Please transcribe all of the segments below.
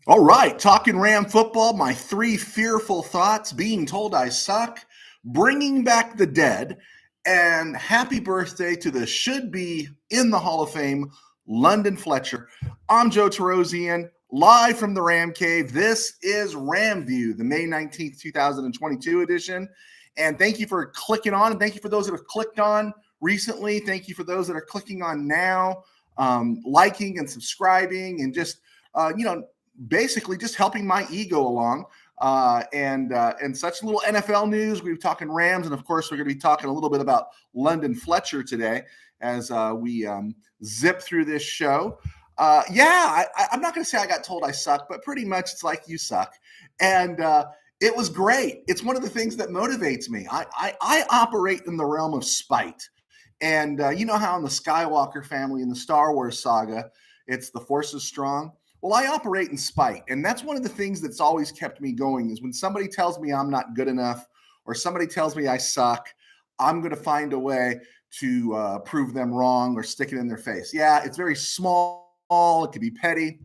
All right, talking Ram football, my three fearful thoughts, being told I suck, bringing back the dead, and happy birthday to the should be in the Hall of Fame, London Fletcher. I'm Joe Tarosian, live from the Ram Cave. This is RamView, the May 19th, 2022 edition. And thank you for clicking on, and thank you for those that have clicked on recently. Thank you for those that are clicking on now, liking and subscribing, and just, basically just helping my ego along. And such little NFL news. We're talking Rams, and of course, we're going to be talking a little bit about London Fletcher today as we zip through this show. I'm not going to say I got told I suck, but pretty much it's like you suck. And it was great. It's one of the things that motivates me. I operate in the realm of spite. And you know how in the Skywalker family, in the Star Wars saga, it's the Force is strong. Well, I operate in spite. And that's one of the things that's always kept me going is when somebody tells me I'm not good enough or somebody tells me I suck, I'm going to find a way to prove them wrong or stick it in their face. Yeah, it's very small. It could be petty.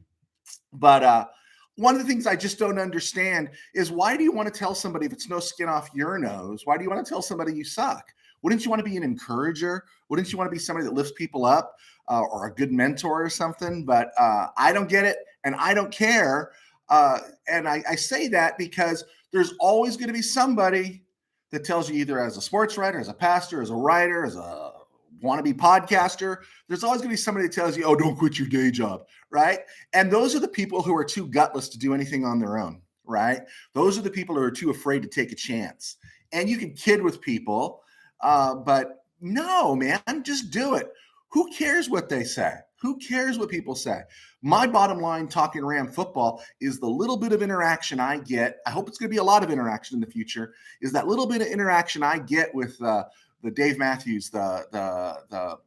But one of the things I just don't understand is why do you want to tell somebody if it's no skin off your nose? Why do you want to tell somebody you suck? Wouldn't you want to be an encourager? Wouldn't you want to be somebody that lifts people up or a good mentor or something? But I don't get it and I don't care. And I say that because there's always going to be somebody that tells you either as a sports writer, as a pastor, as a writer, as a wannabe podcaster, there's always going to be somebody that tells you, oh, don't quit your day job, right? And those are the people who are too gutless to do anything on their own, right? Those are the people who are too afraid to take a chance. And you can kid with people, but no, man, just do it. Who cares what they say? Who cares what people say? My bottom line talking Ram football is the little bit of interaction I get. I hope it's going to be a lot of interaction in the future. Is that little bit of interaction I get with the Dave Matthews, the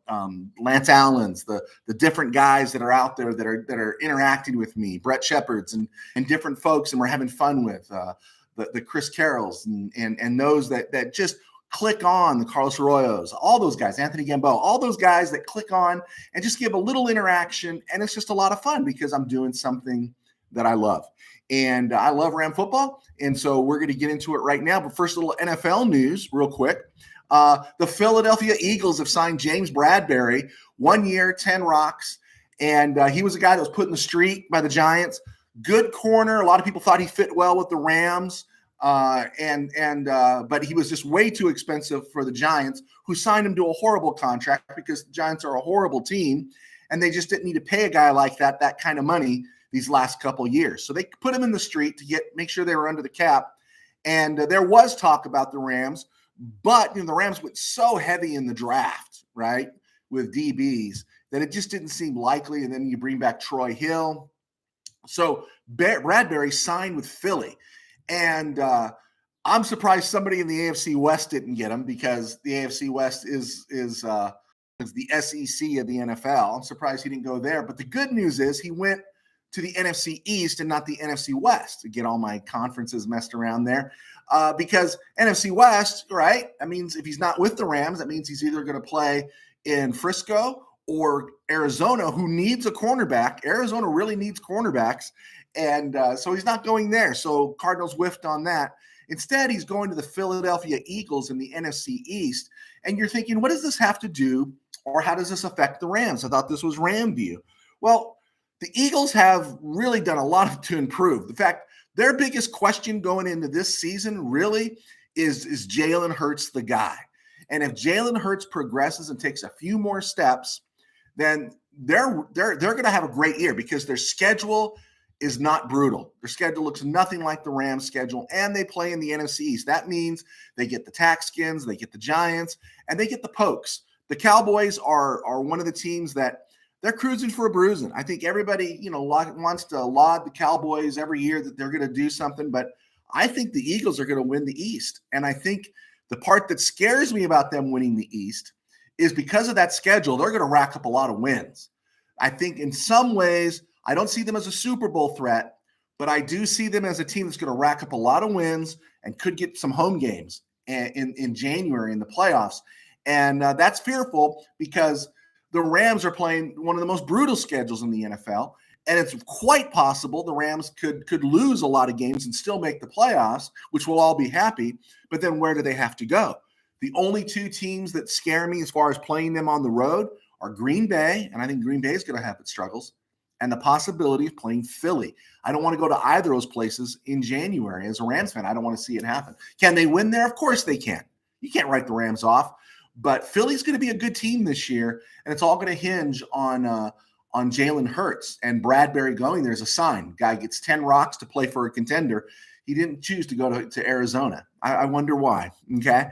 Lance Allens, the different guys that are out there that are interacting with me, Brett Shepherds and different folks, and we're having fun with the Chris Carrolls and those that just click on, the Carlos Arroyos, all those guys, Anthony Gamboa, all those guys that click on and just give a little interaction. And it's just a lot of fun because I'm doing something that I love. And I love Ram football. And so we're going to get into it right now. But first, a little NFL news real quick. The Philadelphia Eagles have signed James Bradberry, 1 year, 10 rocks. And he was a guy that was put in the street by the Giants. Good corner. A lot of people thought he fit well with the Rams. But he was just way too expensive for the Giants, who signed him to a horrible contract because the Giants are a horrible team, and they just didn't need to pay a guy like that kind of money these last couple of years. So they put him in the street to make sure they were under the cap. And there was talk about the Rams, but the Rams went so heavy in the draft, right, with DBs that it just didn't seem likely. And then you bring back Troy Hill. So Bradberry signed with Philly. And I'm surprised somebody in the AFC West didn't get him because the AFC West is the SEC of the NFL. I'm surprised he didn't go there. But the good news is he went to the NFC East and not the NFC West, to get all my conferences messed around there. Because NFC West, right, that means if he's not with the Rams, that means he's either going to play in Frisco or Arizona, who needs a cornerback. Arizona really needs cornerbacks. And so he's not going there. So Cardinals whiffed on that. Instead, he's going to the Philadelphia Eagles in the NFC East. And you're thinking, what does this have to do, or how does this affect the Rams? I thought this was RamView. Well, the Eagles have really done a lot to improve. In fact, their biggest question going into this season really is Jalen Hurts the guy? And if Jalen Hurts progresses and takes a few more steps, then they're going to have a great year because their schedule is not brutal. Their schedule looks nothing like the Rams schedule, and they play in the NFC East. That means they get the Texans, they get the Giants, and they get the Pokes. The Cowboys are one of the teams that they're cruising for a bruising. I think everybody, wants to laud the Cowboys every year that they're going to do something, but I think the Eagles are going to win the East. And I think the part that scares me about them winning the East is because of that schedule, they're going to rack up a lot of wins. I think in some ways, I don't see them as a Super Bowl threat, but I do see them as a team that's going to rack up a lot of wins and could get some home games in January in the playoffs. And that's fearful because the Rams are playing one of the most brutal schedules in the NFL. And it's quite possible the Rams could lose a lot of games and still make the playoffs, which we'll all be happy. But then where do they have to go? The only two teams that scare me as far as playing them on the road are Green Bay, and I think Green Bay is going to have its struggles, and the possibility of playing Philly. I don't want to go to either of those places in January. As a Rams fan, I don't want to see it happen. Can they win there? Of course they can. You can't write the Rams off. But Philly's going to be a good team this year, and it's all going to hinge on Jalen Hurts and Bradbury going. There's a sign. Guy gets 10 rocks to play for a contender. He didn't choose to go to Arizona. I wonder why. Okay.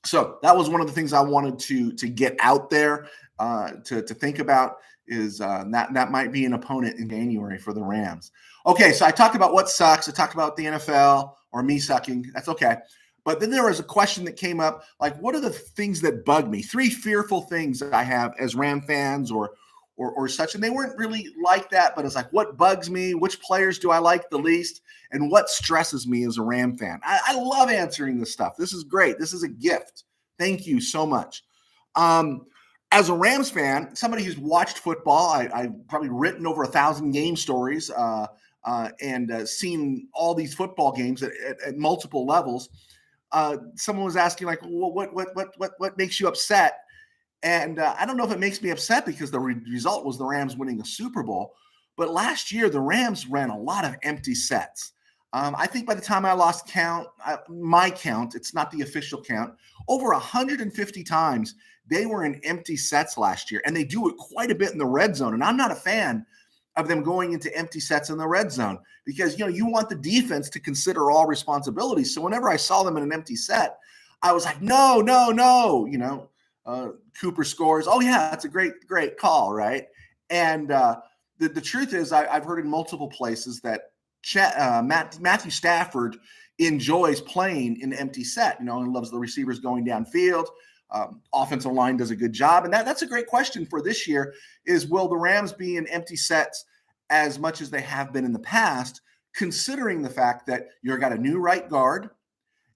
So that was one of the things I wanted to get out there to think about is that might be an opponent in January for the Rams. Okay, so I talked about what sucks. I talked about the NFL or me sucking. That's okay. But then there was a question that came up, like, what are the things that bug me? 3 fearful things that I have as Ram fans or such. And they weren't really like that, but it's like, what bugs me? Which players do I like the least? And what stresses me as a Ram fan? I love answering this stuff. This is great. This is a gift. Thank you so much. As a Rams fan, somebody who's watched football, I've probably written over 1,000 game stories and seen all these football games at multiple levels. Someone was asking, like, well, what makes you upset? And I don't know if it makes me upset because the result was the Rams winning the Super Bowl. But last year, the Rams ran a lot of empty sets. I think by the time I lost count, my count, it's not the official count, over 150 times they were in empty sets last year. And they do it quite a bit in the red zone. And I'm not a fan of them going into empty sets in the red zone because, you want the defense to consider all responsibilities. So whenever I saw them in an empty set, I was like, no. Cooper scores. Oh, yeah, that's a great call, right? And the truth is I've heard in multiple places that Matthew Stafford enjoys playing in empty set, and loves the receivers going downfield. Offensive line does a good job. And that's a great question for this year is, will the Rams be in empty sets as much as they have been in the past, considering the fact that you've got a new right guard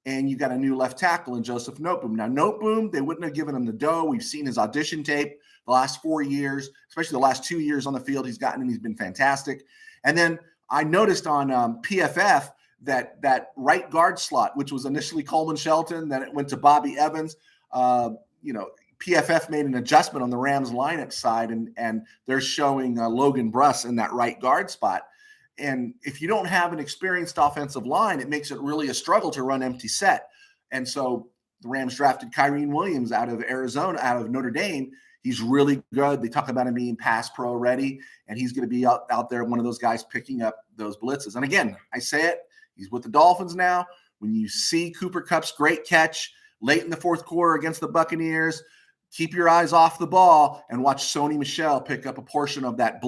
and you got a new left tackle in Joseph Noteboom. Now, Noteboom, they wouldn't have given him the dough. We've seen his audition tape the last 4 years, especially the last 2 years on the field. He's gotten and he's been fantastic. And then I noticed on PFF that right guard slot, which was initially Coleman Shelton, then it went to Bobby Evans. PFF made an adjustment on the Rams lineup side, and they're showing Logan Bruss in that right guard spot. And if you don't have an experienced offensive line, it makes it really a struggle to run empty set. And so the Rams drafted Kyrene Williams out of Arizona, out of Notre Dame. He's really good. They talk about him being pass pro ready, and he's going to be out there, one of those guys picking up those blitzes. And again, I say it, he's with the Dolphins now. When you see Cooper Kupp's great catch late in the fourth quarter against the Buccaneers, keep your eyes off the ball and watch Sony Michel pick up a portion of that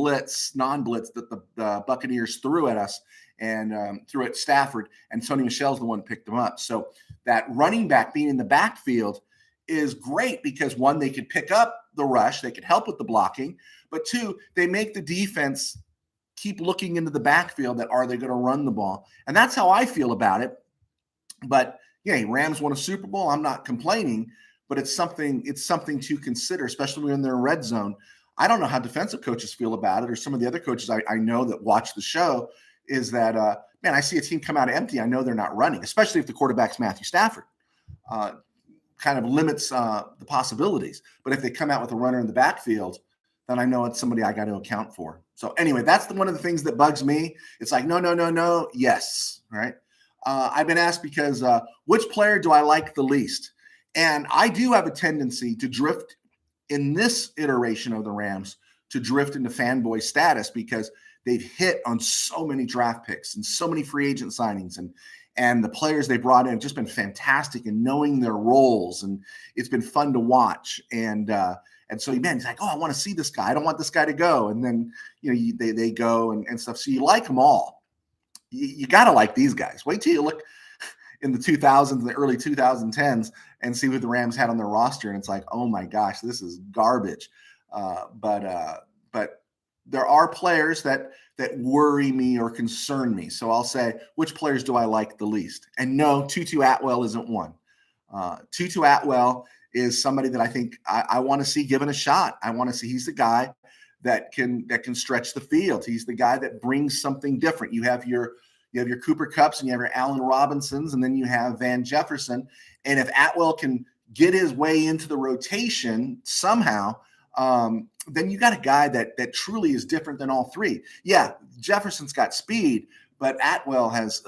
non-blitz that the Buccaneers threw at us and threw at Stafford. And Sony Michel's the one who picked them up. So that running back being in the backfield is great because, one, they could pick up the rush. They could help with the blocking. But two, they make the defense keep looking into the backfield that are they going to run the ball? And that's how I feel about it. But, yeah, Rams won a Super Bowl. I'm not complaining. But it's something to consider, especially when they're in red zone. I don't know how defensive coaches feel about it, or some of the other coaches I know that watch the show, is that, man, I see a team come out empty. I know they're not running, especially if the quarterback's Matthew Stafford. Kind of limits the possibilities. But if they come out with a runner in the backfield, then I know it's somebody I got to account for. So anyway, that's one of the things that bugs me. It's like, no, yes, right? I've been asked because which player do I like the least? And I do have a tendency to drift in this iteration of the Rams, to drift into fanboy status because they've hit on so many draft picks and so many free agent signings, and the players they brought in have just been fantastic in knowing their roles, and it's been fun to watch. And so, man, he's like, oh, I want to see this guy. I don't want this guy to go. And then, they go and stuff. So you like them all. You got to like these guys. Wait till you look in the 2000s, the early 2010s, and see what the Rams had on their roster. And it's like, oh my gosh, this is garbage. But there are players that worry me or concern me. So I'll say, which players do I like the least? And no, Tutu Atwell isn't one. Tutu Atwell is somebody that I think I want to see given a shot. I want to see, he's the guy that can stretch the field. He's the guy that brings something different. You have your Cooper Kupps and you have your Allen Robinsons, and then you have Van Jefferson. And if Atwell can get his way into the rotation somehow, then you got a guy that truly is different than all three. Yeah, Jefferson's got speed, but Atwell has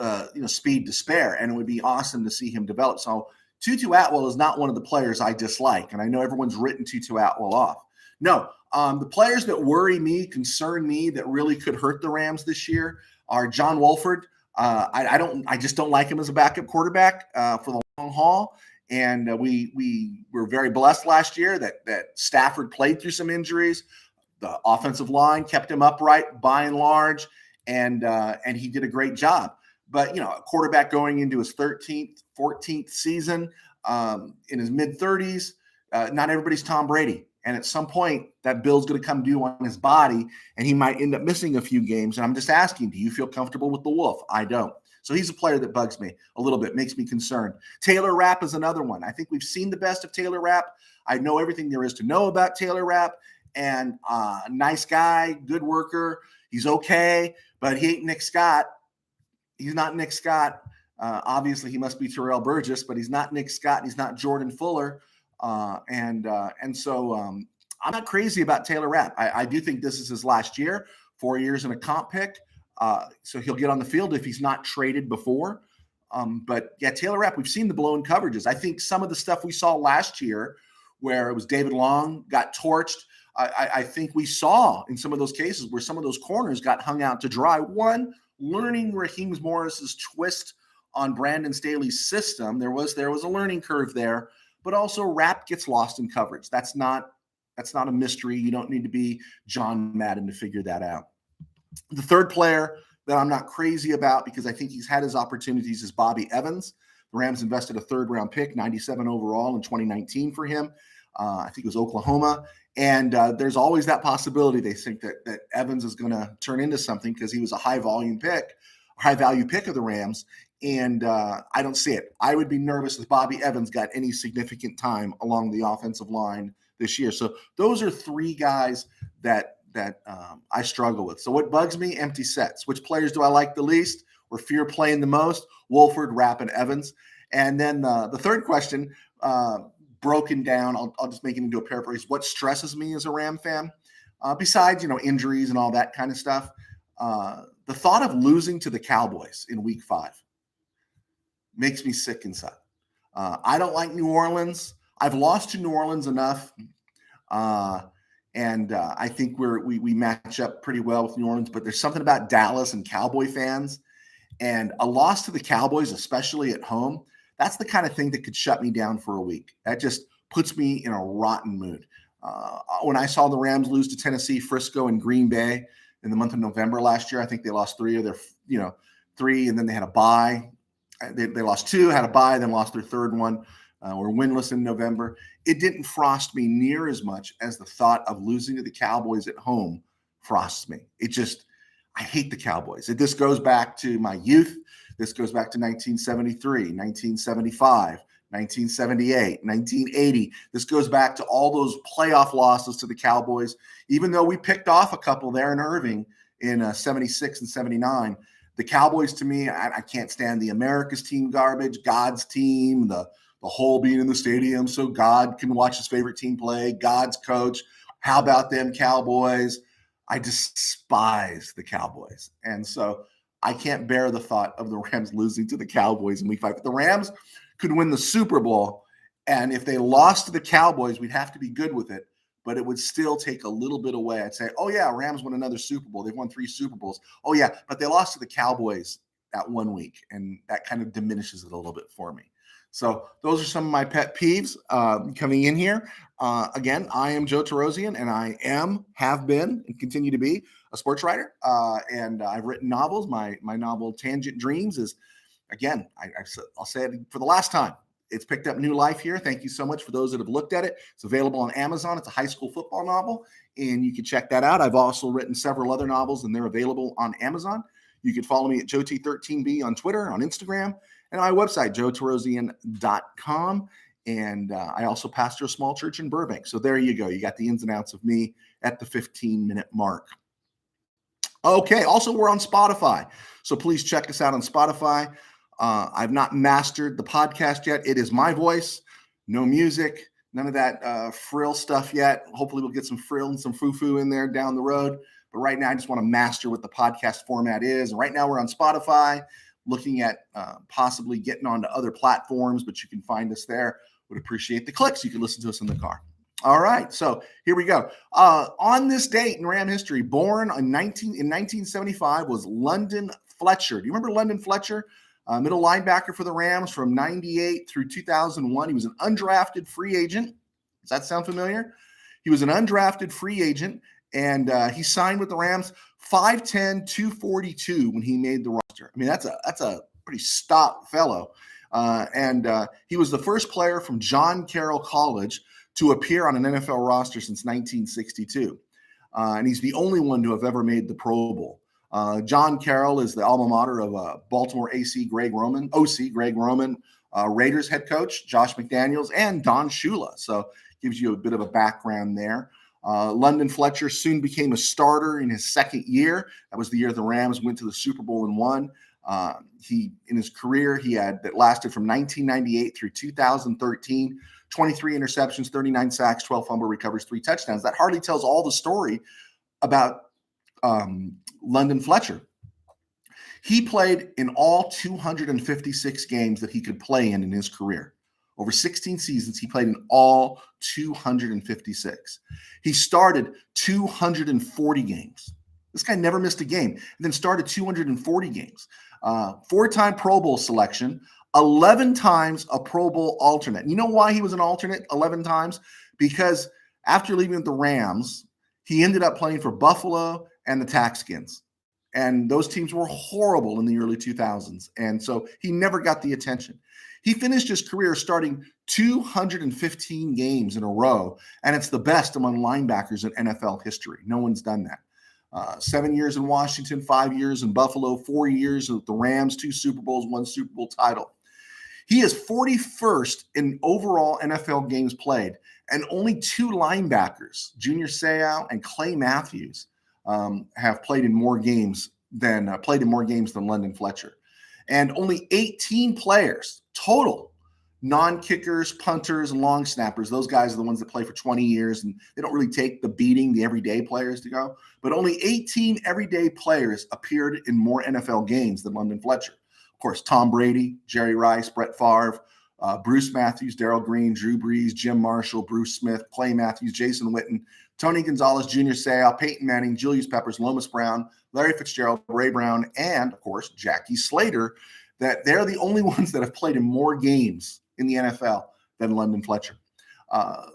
speed to spare, and it would be awesome to see him develop. So Tutu Atwell is not one of the players I dislike, and I know everyone's written Tutu Atwell off. No, the players that worry me, concern me, that really could hurt the Rams this year are John Wolford. I just don't like him as a backup quarterback for the long haul. And we were very blessed last year that Stafford played through some injuries. The offensive line kept him upright by and large, and he did a great job. But, a quarterback going into his 13th, 14th season in his mid-30s, not everybody's Tom Brady. And at some point, that bill's going to come due on his body, and he might end up missing a few games. And I'm just asking, do you feel comfortable with the Wolf? I don't. So he's a player that bugs me a little bit, makes me concerned. Taylor Rapp is another one. I think we've seen the best of Taylor Rapp. I know everything there is to know about Taylor Rapp, and nice guy, good worker. He's okay, but he ain't Nick Scott. He's not Nick Scott. Obviously, he must be Terrell Burgess, but he's not Nick Scott, and he's not Jordan Fuller. And so I'm not crazy about Taylor Rapp. I do think this is his last year, 4 years in a comp pick. So he'll get on the field if he's not traded before. But yeah, Taylor Rapp, we've seen the blown coverages. I think some of the stuff we saw last year where it was David Long got torched, I think we saw in some of those cases where some of those corners got hung out to dry. One, learning Raheem Morris's twist on Brandon Staley's system. There was a learning curve there, but also Rapp gets lost in coverage. That's not a mystery. You don't need to be John Madden to figure that out. The third player that I'm not crazy about because I think he's had his opportunities is Bobby Evans. The Rams invested a third-round pick, 97 overall in 2019 for him. I think it was Oklahoma. And there's always that possibility they think that Evans is going to turn into something because he was a high-value pick of the Rams. And I don't see it. I would be nervous if Bobby Evans got any significant time along the offensive line this year. So those are three guys that I struggle with. So what bugs me? Empty sets. Which players do I like the least or fear playing the most? Wolford, Rapp, and Evans. And then the third question, broken down, I'll just make it into a paraphrase. What stresses me as a Ram fan? Besides, injuries and all that kind of stuff, the thought of losing to the Cowboys in Week 5 makes me sick inside. I don't like New Orleans. I've lost to New Orleans enough. And I think we match up pretty well with New Orleans, but there's something about Dallas and Cowboy fans, and a loss to the Cowboys, especially at home, that's the kind of thing that could shut me down for a week. That just puts me in a rotten mood. When I saw the Rams lose to Tennessee, Frisco, and Green Bay in the month of November last year, I think they lost three of their, three, and then they had a bye. They lost two, had a bye, then lost their third one. Were winless in November. It didn't frost me near as much as the thought of losing to the Cowboys at home frosts me. I hate the Cowboys. This goes back to my youth. This goes back to 1973, 1975, 1978, 1980. This goes back to all those playoff losses to the Cowboys, even though we picked off a couple there in Irving in 76 and 79. The Cowboys, to me, I can't stand the America's team garbage, God's team, the hole being in the stadium so God can watch his favorite team play, God's coach. How about them Cowboys? I despise the Cowboys. And so I can't bear the thought of the Rams losing to the Cowboys in Week 5. If the Rams could win the Super Bowl, and if they lost to the Cowboys, we'd have to be good with it, but it would still take a little bit away. I'd say, oh, yeah, Rams won another Super Bowl. They've won 3 Super Bowls. Oh, yeah, but they lost to the Cowboys that 1 week, and that kind of diminishes it a little bit for me. So those are some of my pet peeves coming in here. Again, I am Joe Tarosian, and I have been, and continue to be a sports writer. And I've written novels. My novel Tangent Dreams is, again, I'll say it for the last time. It's picked up new life here. Thank you so much for those that have looked at it. It's available on Amazon. It's a high school football novel, and you can check that out. I've also written several other novels, and they're available on Amazon. You can follow me at JoeT13B on Twitter, on Instagram, and on my website, joetarosian.com. And I also pastor a small church in Burbank. So there you go. You got the ins and outs of me at the 15-minute mark. Okay. Also, we're on Spotify. So please check us out on Spotify. I've not mastered the podcast yet. It is my voice, no music, none of that frill stuff yet. Hopefully, we'll get some frill and some foo-foo in there down the road. But right now, I just want to master what the podcast format is. And right now, we're on Spotify, looking at possibly getting onto other platforms, but you can find us there. Would appreciate the clicks. You can listen to us in the car. All right, so here we go. On this date in Ram history, born in 1975, was London Fletcher. Do you remember London Fletcher? Middle linebacker for the Rams from 98 through 2001. He was an undrafted free agent. Does that sound familiar? He was an undrafted free agent, and he signed with the Rams 5'10", 242 when he made the roster. I mean, that's a pretty stout fellow. And he was the first player from John Carroll College to appear on an NFL roster since 1962. And he's the only one to have ever made the Pro Bowl. John Carroll is the alma mater of Baltimore OC Greg Roman, Raiders head coach Josh McDaniels, and Don Shula. So gives you a bit of a background there. London Fletcher soon became a starter in his second year. That was the year the Rams went to the Super Bowl and won. In his career, that lasted from 1998 through 2013, 23 interceptions, 39 sacks, 12 fumble recoveries, 3 touchdowns. That hardly tells all the story about London Fletcher. He played in all 256 games that he could play in his career. Over 16 seasons, he played in all 256. He started 240 games. This guy never missed a game, and then started 240 games. 4-time Pro Bowl selection, 11 times a Pro Bowl alternate. You know why he was an alternate 11 times? Because after leaving the Rams, he ended up playing for Buffalo and the Texans. And those teams were horrible in the early 2000s. And so he never got the attention. He finished his career starting 215 games in a row, and it's the best among linebackers in NFL history. No one's done that. 7 years in Washington, 5 years in Buffalo, 4 years with the Rams, 2 Super Bowls, 1 Super Bowl title. He is 41st in overall NFL games played, and only 2 linebackers, Junior Seau and Clay Matthews, have played in more games than London Fletcher. And only 18 players total, non-kickers, punters, and long snappers. Those guys are the ones that play for 20 years, and they don't really take the beating the everyday players to go. But only 18 everyday players appeared in more NFL games than London Fletcher. Of course, Tom Brady, Jerry Rice, Brett Favre, Bruce Matthews, Darrell Green, Drew Brees, Jim Marshall, Bruce Smith, Clay Matthews, Jason Witten, Tony Gonzalez, Junior Seau, Peyton Manning, Julius Peppers, Lomas Brown, Larry Fitzgerald, Ray Brown, and, of course, Jackie Slater, that they're the only ones that have played in more games in the NFL than London Fletcher.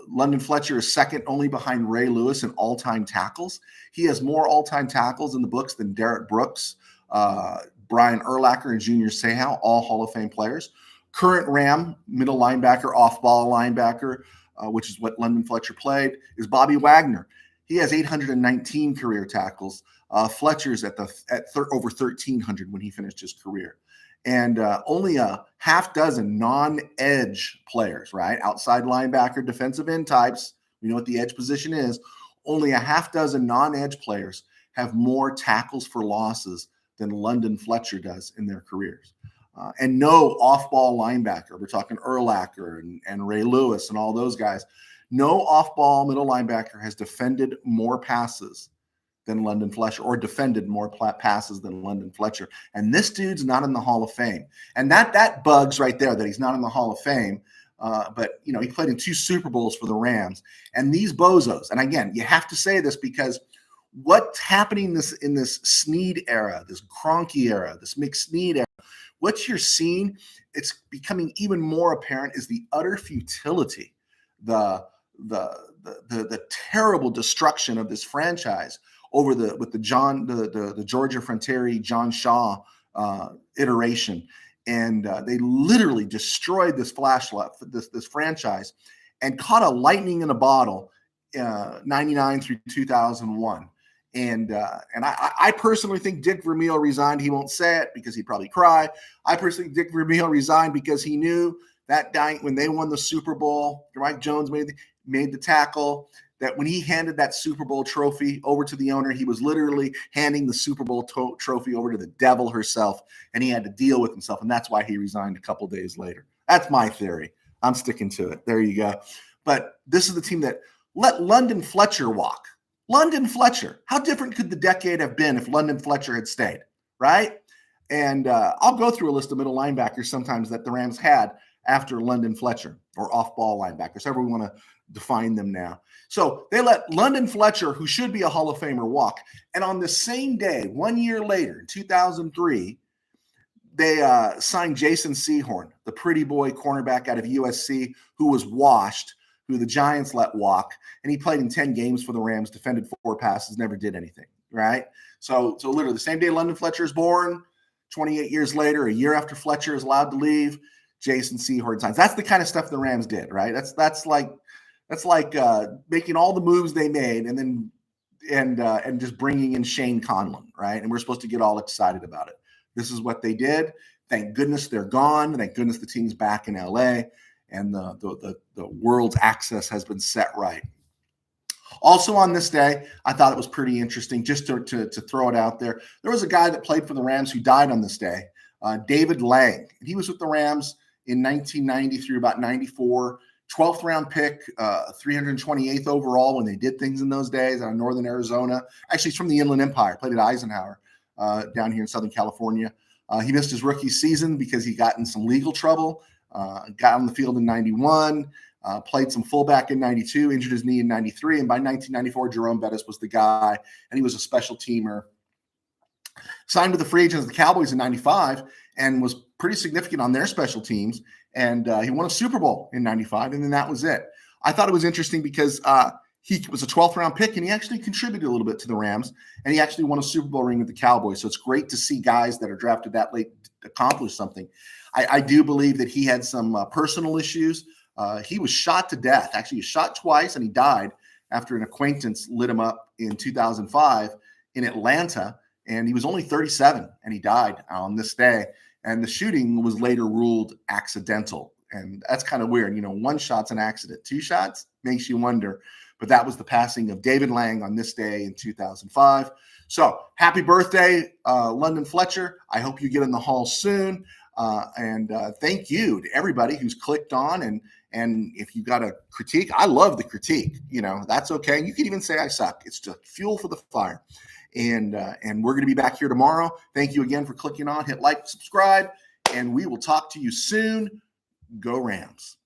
London Fletcher is second only behind Ray Lewis in all-time tackles. He has more all-time tackles in the books than Derek Brooks, Brian Urlacher, and Junior Seau, all Hall of Fame players. Current Ram, middle linebacker, off-ball linebacker, which is what London Fletcher played, is Bobby Wagner. He has 819 career tackles. Fletcher's at over 1,300 when he finished his career. And only a half dozen non-edge players, right? Outside linebacker, defensive end types. We know what the edge position is. Only a half dozen non-edge players have more tackles for losses than London Fletcher does in their careers. And no off-ball linebacker. We're talking Urlacher and Ray Lewis and all those guys. No off-ball middle linebacker has defended more passes than London Fletcher, or defended more passes than London Fletcher. And this dude's not in the Hall of Fame. And that bugs right there that he's not in the Hall of Fame. But, you know, he played in 2 Super Bowls for the Rams. And these bozos, and again, you have to say this because what's happening in this Snead era, this Kroenke era, this McSnead era, what you're seeing, it's becoming even more apparent, is the utter futility, the terrible destruction of this franchise over with the Georgia Frontiere, John Shaw iteration. And they literally destroyed this franchise and caught a lightning in a bottle 99 through 2001. And I personally think Dick Vermeil resigned. He won't say it because he'd probably cry. I personally think Dick Vermeil resigned because he knew that guy, when they won the Super Bowl, Mike Jones made the tackle, that when he handed that Super Bowl trophy over to the owner, he was literally handing the Super Bowl trophy over to the devil herself, and he had to deal with himself, and that's why he resigned a couple days later. That's my theory. I'm sticking to it. There you go. But this is the team that let London Fletcher walk. London Fletcher. How different could the decade have been if London Fletcher had stayed, right? And I'll go through a list of middle linebackers sometimes that the Rams had after London Fletcher, or off-ball linebackers, however we want to define them now. So they let London Fletcher, who should be a Hall of Famer, walk. And on the same day, 1 year later, in 2003, they signed Jason Sehorn, the pretty boy cornerback out of USC, who was washed, who the Giants let walk. And he played in 10 games for the Rams, defended 4 passes, never did anything, right? So literally the same day London Fletcher is born, 28 years later, a year after Fletcher is allowed to leave, Jason Sehorn signs. That's the kind of stuff the Rams did, right? That's like making all the moves they made and then and just bringing in Shane Conlon, right? And we're supposed to get all excited about it. This is what they did. Thank goodness they're gone. Thank goodness the team's back in LA, and the world's access has been set right. Also on this day, I thought it was pretty interesting, just to throw it out there. There was a guy that played for the Rams who died on this day, David Lang. He was with the Rams in 1990 through about 94. 12th round pick, 328th overall when they did things in those days out of Northern Arizona. Actually, he's from the Inland Empire, played at Eisenhower down here in Southern California. He missed his rookie season because he got in some legal trouble, got on the field in 91, played some fullback in 92, injured his knee in 93. And by 1994, Jerome Bettis was the guy, and he was a special teamer. Signed with the free agents of the Cowboys in 95 and was pretty significant on their special teams. And he won a Super Bowl in 95, and then that was it. I thought it was interesting because he was a 12th round pick, and he actually contributed a little bit to the Rams, and he actually won a Super Bowl ring with the Cowboys. So it's great to see guys that are drafted that late accomplish something. I do believe that he had some personal issues. He was shot to death. Actually, he was shot twice, and he died after an acquaintance lit him up in 2005 in Atlanta. And he was only 37, and he died on this day. And the shooting was later ruled accidental. And that's kind of weird. You know, 1 shot's an accident. 2 shots makes you wonder. But that was the passing of David Lang on this day in 2005. So happy birthday, London Fletcher. I hope you get in the hall soon. And thank you to everybody who's clicked on. And if you got a critique, I love the critique. You know, that's okay. You can even say I suck. It's just fuel for the fire. And we're going to be back here tomorrow. Thank you again for clicking on. Hit like, subscribe, and we will talk to you soon. Go Rams.